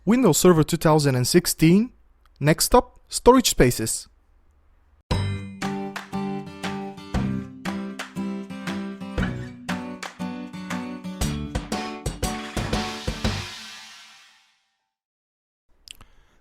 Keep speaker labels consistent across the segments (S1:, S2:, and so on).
S1: Windows Server 2016. Next up, storage spaces.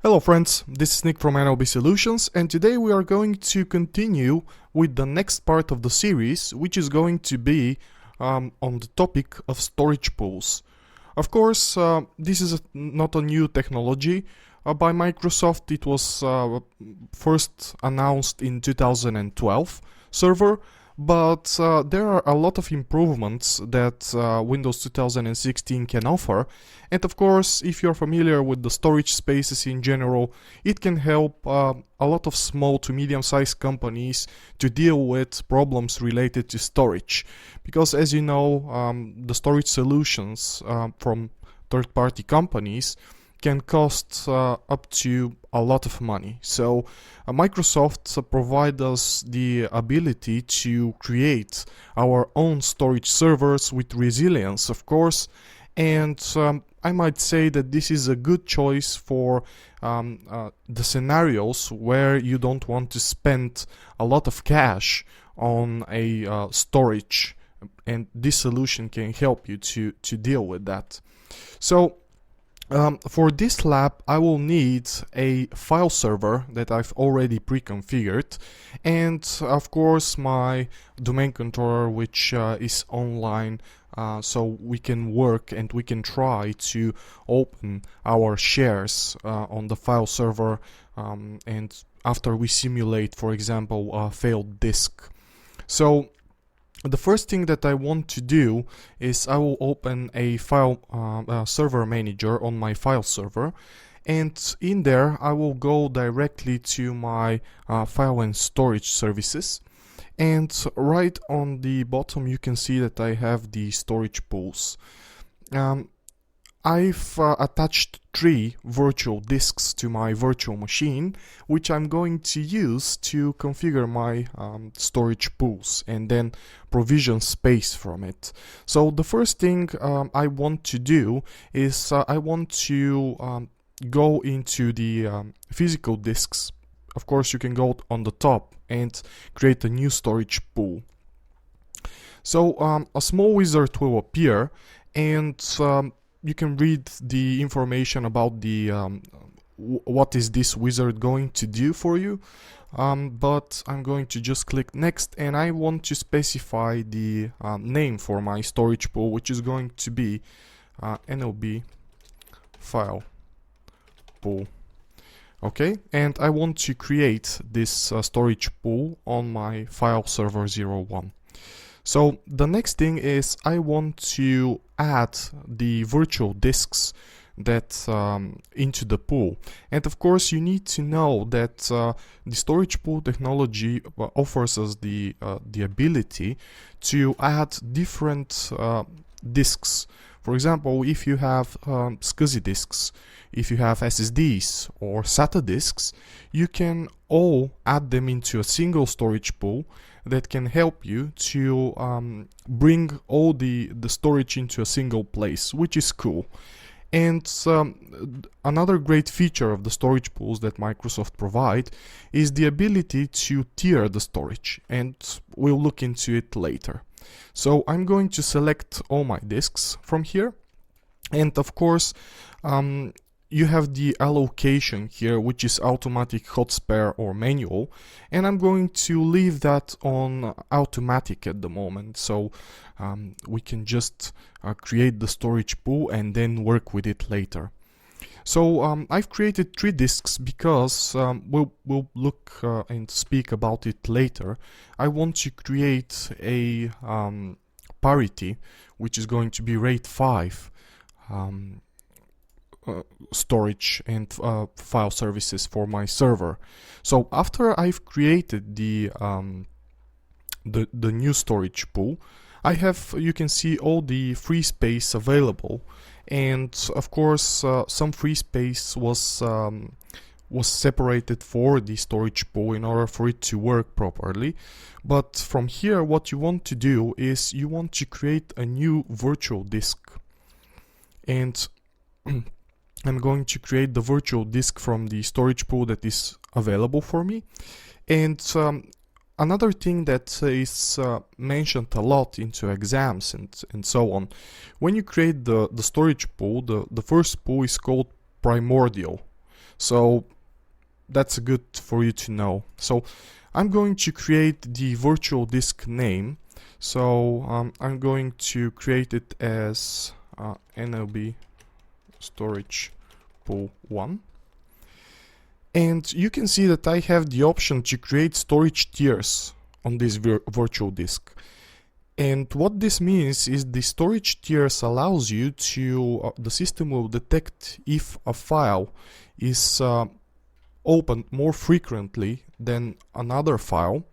S1: Hello friends, this is Nick from NLB Solutions, and today we are going to continue with the next part of the series, which is going to be on the topic of storage pools. Of course, this is not a new technology by Microsoft. It was first announced in 2012 server, but there are a lot of improvements that Windows 2016 can offer. And of course, if you're familiar with the storage spaces in general, it can help a lot of small to medium-sized companies to deal with problems related to storage. Because as you know, the storage solutions from third-party companies can cost up to a lot of money. So Microsoft provides us the ability to create our own storage servers with resilience, of course, and I might say that this is a good choice for the scenarios where you don't want to spend a lot of cash on a storage, and this solution can help you to deal with that. So for this lab, I will need a file server that I've already pre-configured, and of course my domain controller, which is online, so we can work and we can try to open our shares on the file server, and after we simulate, for example, a failed disk. So the first thing that I want to do is I will open a file server manager on my file server, and in there I will go directly to my file and storage services, and right on the bottom you can see that I have the storage pools. I've attached 3 virtual disks to my virtual machine, which I'm going to use to configure my storage pools and then provision space from it. So the first thing I want to do is I want to go into the physical disks. Of course, you can go on the top and create a new storage pool. So a small wizard will appear, and you can read the information about the what is this wizard going to do for you, but I'm going to just click next, and I want to specify the name for my storage pool, which is going to be NLB file pool. Okay, and I want to create this storage pool on my file server 01. So the next thing is I want to add the virtual disks that into the pool, and of course you need to know that the storage pool technology offers us the ability to add different disks. For example, if you have SCSI disks, if you have SSDs or SATA disks, you can all add them into a single storage pool that can help you to bring all the storage into a single place, which is cool. And another great feature of the storage pools that Microsoft provide is the ability to tier the storage, and we'll look into it later. So I'm going to select all my disks from here, and of course you have the allocation here, which is automatic, hot spare or manual, and I'm going to leave that on automatic at the moment, so we can just create the storage pool and then work with it later. So I've created 3 disks because we'll look and speak about it later. I want to create a parity, which is going to be RAID 5 storage and file services for my server. So after I've created the new storage pool, I have, you can see all the free space available, and of course some free space was separated for the storage pool in order for it to work properly. But from here, what you want to do is you want to create a new virtual disk, and I'm going to create the virtual disk from the storage pool that is available for me. And another thing that is mentioned a lot into exams and so on, when you create the storage pool, the first pool is called primordial. So that's good for you to know. So I'm going to create the virtual disk name. So I'm going to create it as NLB storage pool 1. And you can see that I have the option to create storage tiers on this virtual disk. And what this means is the storage tiers allows you to, the system will detect if a file is opened more frequently than another file,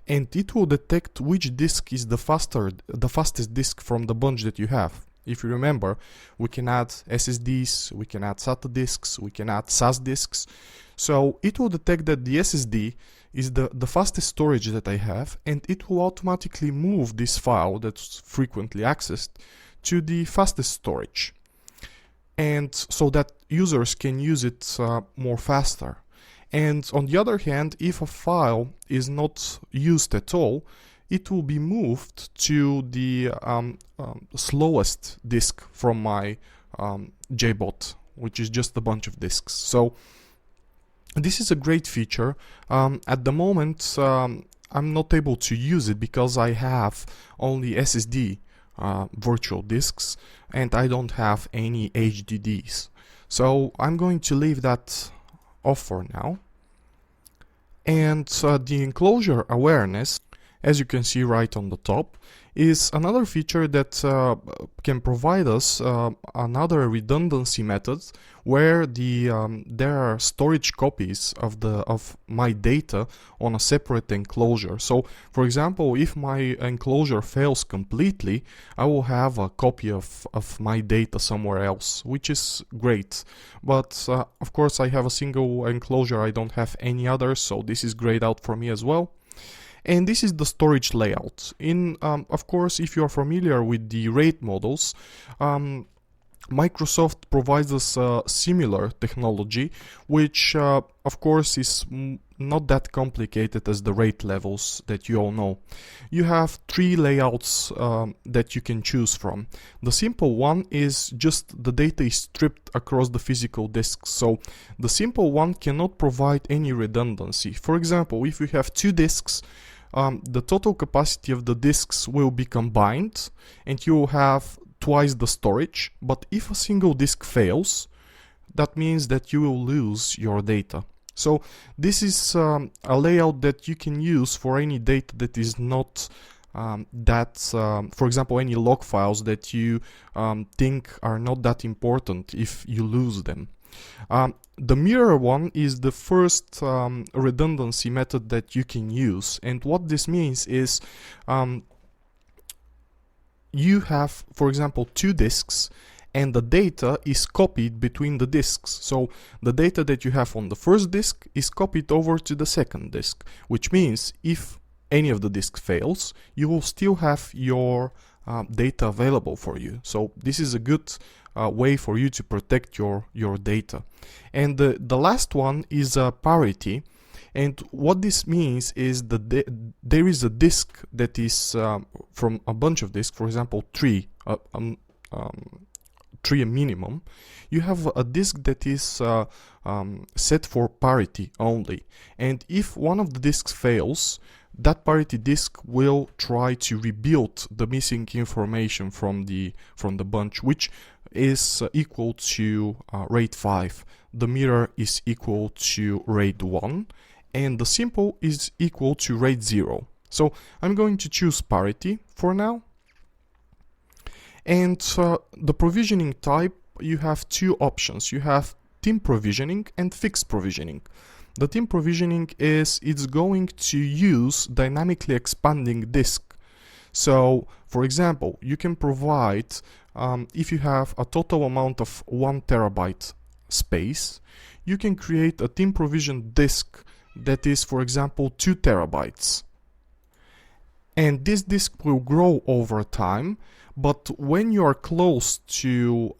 S1: and it will detect which disk is the fastest disk from the bunch that you have. If you remember, we can add SSDs, we can add SATA disks, we can add SAS disks. So it will detect that the SSD is the fastest storage that I have, and it will automatically move this file that's frequently accessed to the fastest storage. And so that users can use it more faster. And on the other hand, if a file is not used at all, it will be moved to the slowest disk from my JBot, which is just a bunch of disks. So this is a great feature. At the moment, I'm not able to use it because I have only SSD virtual disks and I don't have any HDDs. So I'm going to leave that off for now. And the enclosure awareness, as you can see right on the top, is another feature that can provide us another redundancy method where there are storage copies of my data on a separate enclosure. So, for example, if my enclosure fails completely, I will have a copy of my data somewhere else, which is great. But of course, I have a single enclosure, I don't have any others, so this is grayed out for me as well. And this is the storage layout. Of course, if you are familiar with the RAID models, Microsoft provides us a similar technology, which of course is not that complicated as the RAID levels that you all know. You have 3 layouts that you can choose from. The simple one is just the data is stripped across the physical disks. So the simple one cannot provide any redundancy. For example, if you have 2 disks, the total capacity of the disks will be combined and you will have twice the storage. But if a single disk fails, that means that you will lose your data. So this is a layout that you can use for any data that is not for example, any log files that you think are not that important if you lose them. The mirror one is the first redundancy method that you can use, and what this means is you have, for example, 2 disks and the data is copied between the disks. So the data that you have on the first disk is copied over to the second disk, which means if any of the disks fails, you will still have your data available for you. So this is a good way for you to protect your data. And the last one is parity. And what this means is that there is a disk that is from a bunch of disks, for example, 3 a minimum. You have a disk that is set for parity only. And if one of the disks fails, that parity disk will try to rebuild the missing information from the bunch, which is equal to RAID 5. The mirror is equal to RAID 1, and the simple is equal to RAID 0. So I'm going to choose parity for now. And the provisioning type, you have 2 options. You have team provisioning and fixed provisioning. The team provisioning is it's going to use dynamically expanding disk. So, for example, you can provide, if you have a total amount of 1 terabyte space, you can create a team provision disk that is, for example, 2 terabytes. And this disk will grow over time, but when you are close to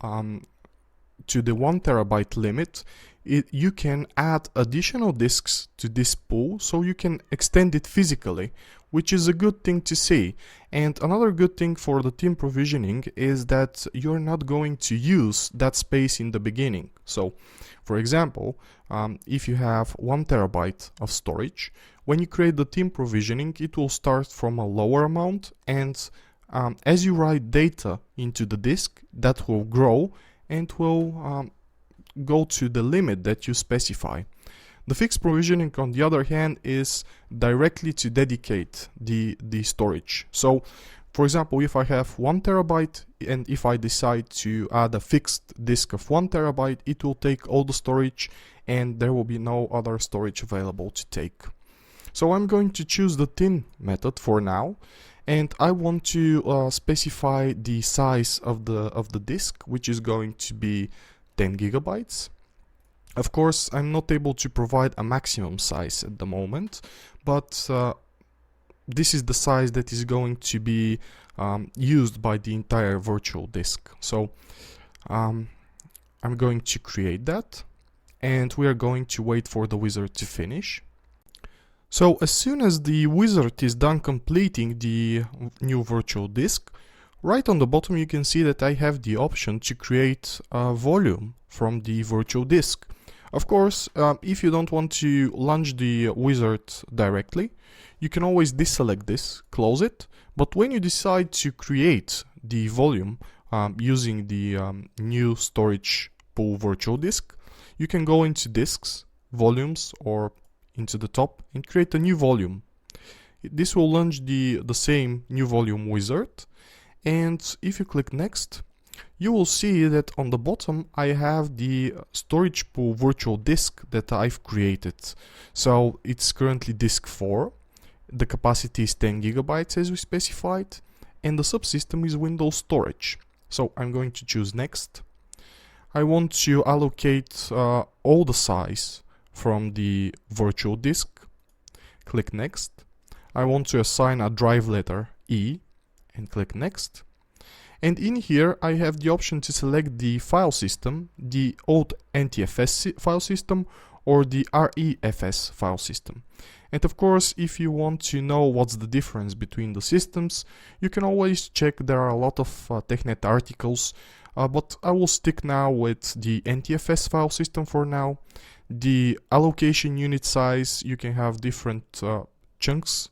S1: to the 1 terabyte limit, you can add additional disks to this pool, so you can extend it physically, which is a good thing to see. And another good thing for the team provisioning is that you're not going to use that space in the beginning. So, for example, if you have 1 terabyte of storage, when you create the team provisioning, it will start from a lower amount, and as you write data into the disk, that will grow and will go to the limit that you specify. The fixed provisioning, on the other hand, is directly to dedicate the storage. So, for example, if I have 1 terabyte and if I decide to add a fixed disk of 1 terabyte, it will take all the storage and there will be no other storage available to take. So I'm going to choose the thin method for now, and I want to specify the size of the disk, which is going to be 10 gigabytes. Of course, I'm not able to provide a maximum size at the moment, but this is the size that is going to be used by the entire virtual disk. So I'm going to create that, and we are going to wait for the wizard to finish. So as soon as the wizard is done completing the new virtual disk, right on the bottom you can see that I have the option to create a volume from the virtual disk. Of course, if you don't want to launch the wizard directly, you can always deselect this, close it, but when you decide to create the volume using the new storage pool virtual disk, you can go into disks, volumes, or into the top and create a new volume. This will launch the same new volume wizard, and if you click next, you will see that on the bottom I have the storage pool virtual disk that I've created. So it's currently disk 4, the capacity is 10 gigabytes as we specified, and the subsystem is Windows Storage. So I'm going to choose next. I want to allocate all the size from the virtual disk. Click next. I want to assign a drive letter E and click next. And in here I have the option to select the file system, the old NTFS file system or the REFS file system. And of course, if you want to know what's the difference between the systems, you can always check. There are a lot of TechNet articles, but I will stick now with the NTFS file system for now. The allocation unit size, you can have different chunks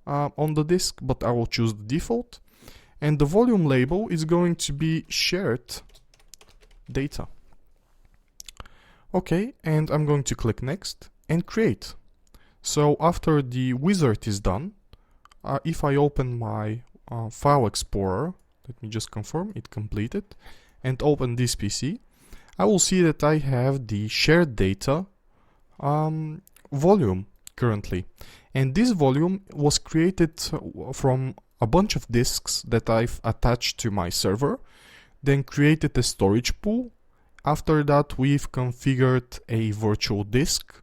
S1: on the disk, but I will choose the default. And the volume label is going to be shared data. Okay, and I'm going to click next and create. So after the wizard is done, if I open my file explorer, let me just confirm it completed, and open this PC, I will see that I have the shared data volume currently. And this volume was created from a bunch of disks that I've attached to my server, then created a storage pool. After that, we've configured a virtual disk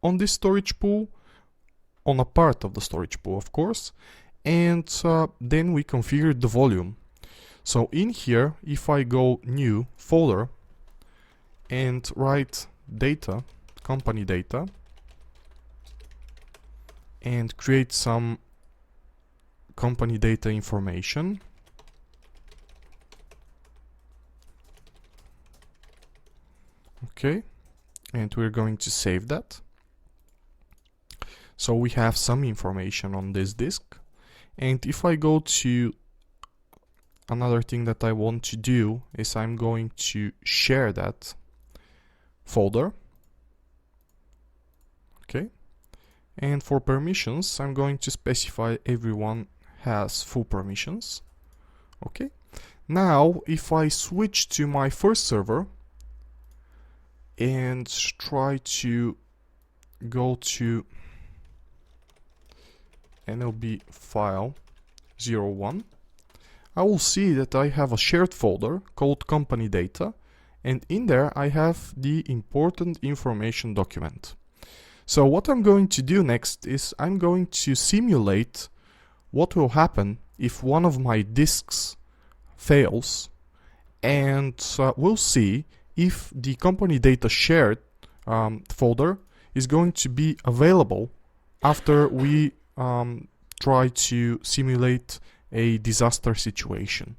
S1: on this storage pool, on a part of the storage pool, of course, and then we configured the volume. So in here, if I go new folder and write data, company data, and create some company data information. Okay, and we're going to save that. So we have some information on this disk. And if I go to another thing that I want to do is I'm going to share that folder. Okay, and for permissions, I'm going to specify everyone has full permissions. Okay, now if I switch to my first server and try to go to NLB file 01, I will see that I have a shared folder called company data, and in there I have the important information document. So what I'm going to do next is I'm going to simulate what will happen if one of my disks fails, and we'll see if the company data shared folder is going to be available after we try to simulate a disaster situation.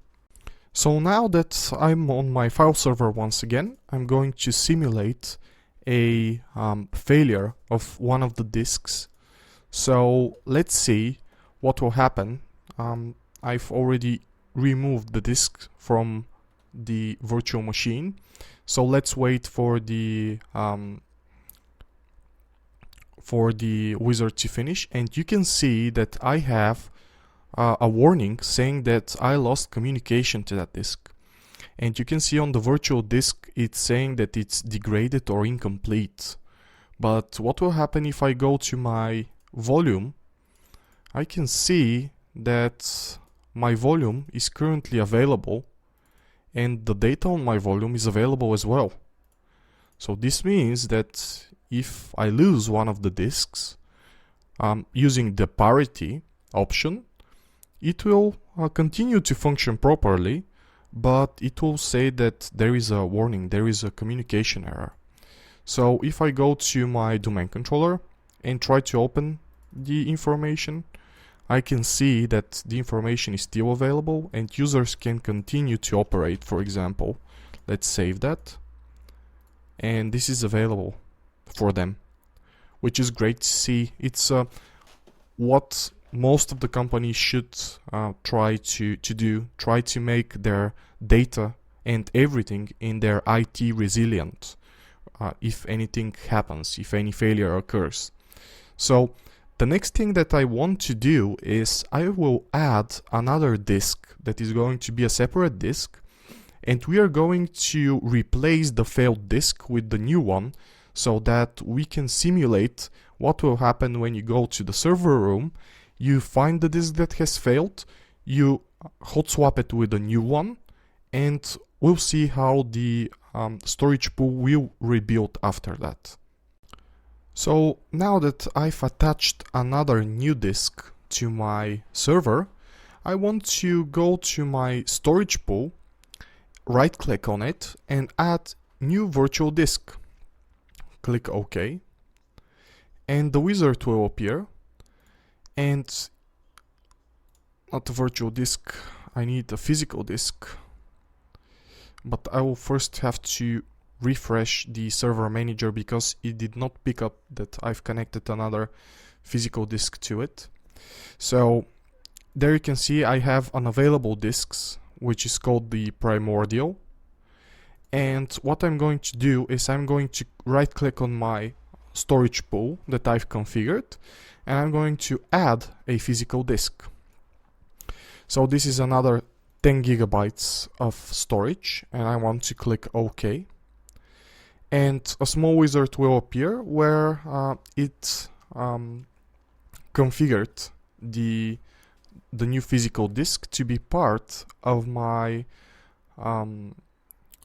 S1: So now that I'm on my file server once again, I'm going to simulate a failure of one of the disks. So let's see what will happen. I've already removed the disk from the virtual machine. So let's wait for the wizard to finish, and you can see that I have a warning saying that I lost communication to that disk. And you can see on the virtual disk it's saying that it's degraded or incomplete. But what will happen if I go to my volume? I can see that my volume is currently available and the data on my volume is available as well. So this means that if I lose one of the disks using the parity option, it will continue to function properly, but it will say that there is a warning, there is a communication error. So if I go to my domain controller and try to open the information, I can see that the information is still available and users can continue to operate. For example, let's save that, and this is available for them, which is great to see. It's what most of the companies should try to do, try to make their data and everything in their IT resilient if anything happens, if any failure occurs. So the next thing that I want to do is I will add another disk that is going to be a separate disk, and we are going to replace the failed disk with the new one so that we can simulate what will happen when you go to the server room, you find the disk that has failed, you hot swap it with a new one, and we'll see how the storage pool will rebuild after that. So now that I've attached another new disk to my server, I want to go to my storage pool, right click on it and add new virtual disk. Click OK, and the wizard will appear, and not a virtual disk, I need a physical disk, but I will first have to refresh the server manager because it did not pick up that I've connected another physical disk to it. So there you can see I have unavailable disks, which is called the primordial. And what I'm going to do is I'm going to right click on my storage pool that I've configured, and I'm going to add a physical disk. So this is another 10 gigabytes of storage, and I want to click OK. And a small wizard will appear where it configured the new physical disk to be part of my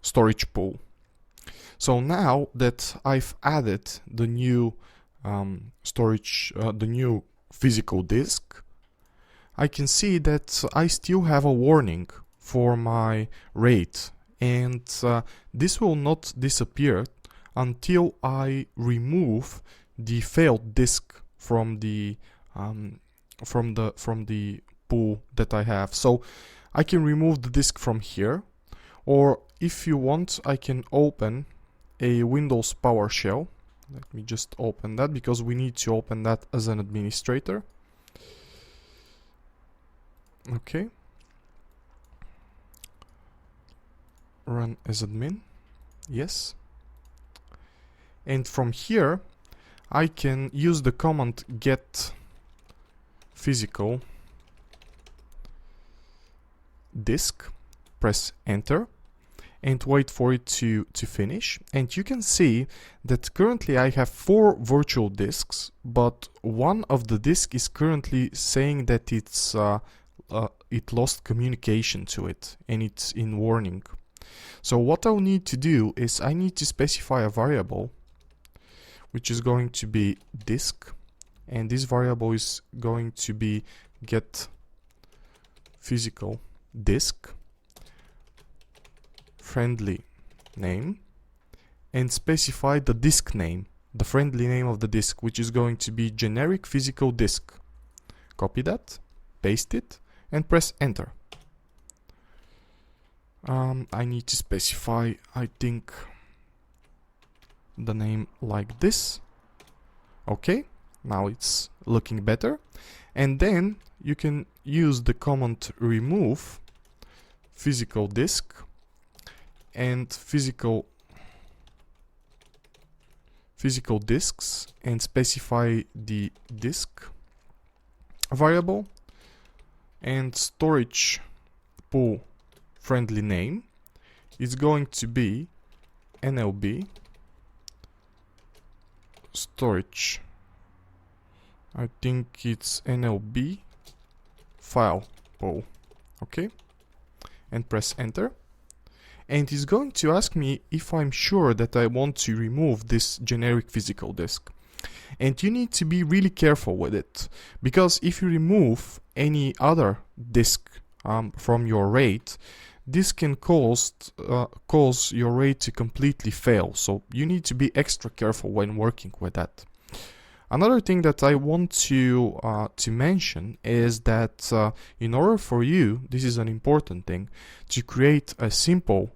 S1: storage pool. So now that I've added the new the new physical disk, I can see that I still have a warning for my RAID, and this will not disappear until I remove the failed disk from the pool that I have. So I can remove the disk from here, or if you want, I can open a Windows PowerShell. Let me just open that because we need to open that as an administrator. Okay. Run as admin. Yes. And from here, I can use the command get physical disk, press enter, and wait for it to finish. And you can see that currently I have 4 virtual disks, but one of the disks is currently saying that it's it lost communication to it and it's in warning. So what I'll need to do is I need to specify a variable which is going to be disk, and this variable is going to be get physical disk friendly name, and specify the disk name, the friendly name of the disk, which is going to be generic physical disk. Copy that, paste it, and press enter. I need to specify, I think, the name like this. Okay, now it's looking better. And then you can use the command remove physical disk and physical disks and specify the disk variable and storage pool friendly name is going to be NLB storage. I think it's NLB file pool. Okay, and press enter. And it's going to ask me if I'm sure that I want to remove this generic physical disk. And you need to be really careful with it, because if you remove any other disk from your RAID, this can cause your RAID to completely fail. So you need to be extra careful when working with that. Another thing that I want to mention is that in order for you, this is an important thing, to create a simple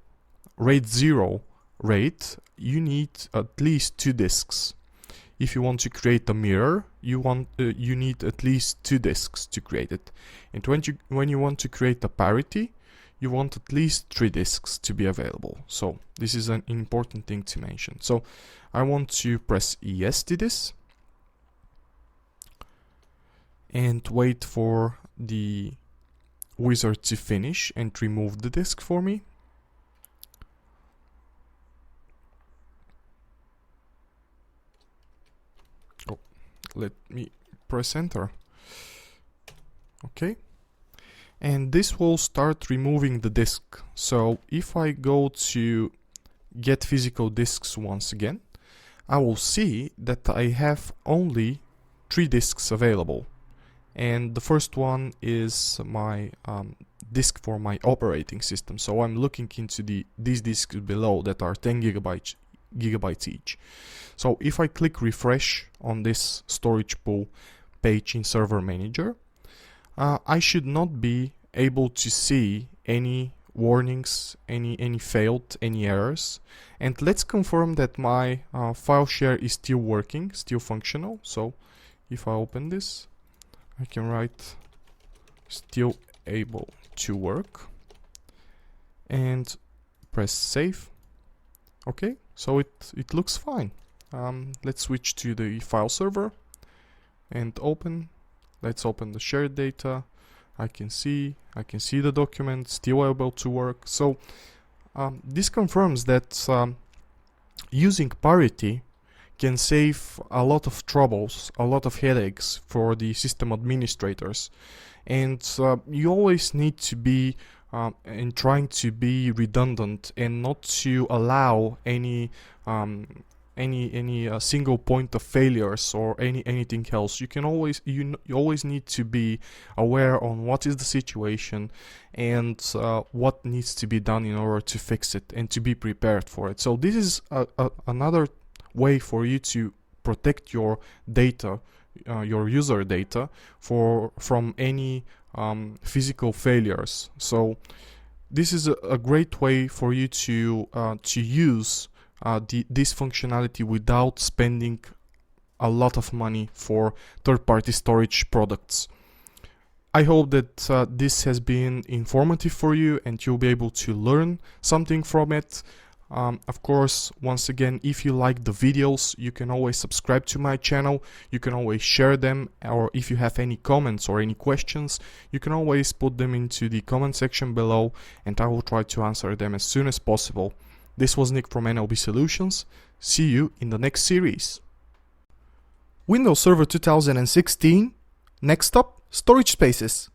S1: RAID 0 RAID, you need at least 2 disks. If you want to create a mirror, you need at least 2 disks to create it. And when you want to create a parity, you want at least 3 disks to be available. So this is an important thing to mention. So I want to press yes to this and wait for the wizard to finish and remove the disk for me. Oh, let me press enter. Okay, and this will start removing the disk. So if I go to get physical disks once again, I will see that I have only 3 disks available. And the first one is my disk for my operating system. So I'm looking into these disks below that are 10 gigabytes each. So if I click refresh on this storage pool page in Server Manager, I should not be able to see any warnings, any failed, any errors. And let's confirm that my file share is still working, still functional. So if I open this, I can write still able to work and press save. Okay, so it looks fine. Let's switch to the file server and open. Let's open the shared data. I can see the document still able to work. So this confirms that using parity can save a lot of troubles, a lot of headaches for the system administrators. And you always need to be in trying to be redundant and not to allow any single point of failures or anything else. You always need to be aware on what is the situation and what needs to be done in order to fix it and to be prepared for it. So this is another way for you to protect your data, your user data, from any physical failures. So this is a great way for you to use this functionality without spending a lot of money for third-party storage products. I hope that this has been informative for you and you'll be able to learn something from it. Of course, once again, if you like the videos, you can always subscribe to my channel, you can always share them, or if you have any comments or any questions, you can always put them into the comment section below and I will try to answer them as soon as possible. This was Nick from NLB Solutions. See you in the next series. Windows Server 2016. Next up, storage spaces.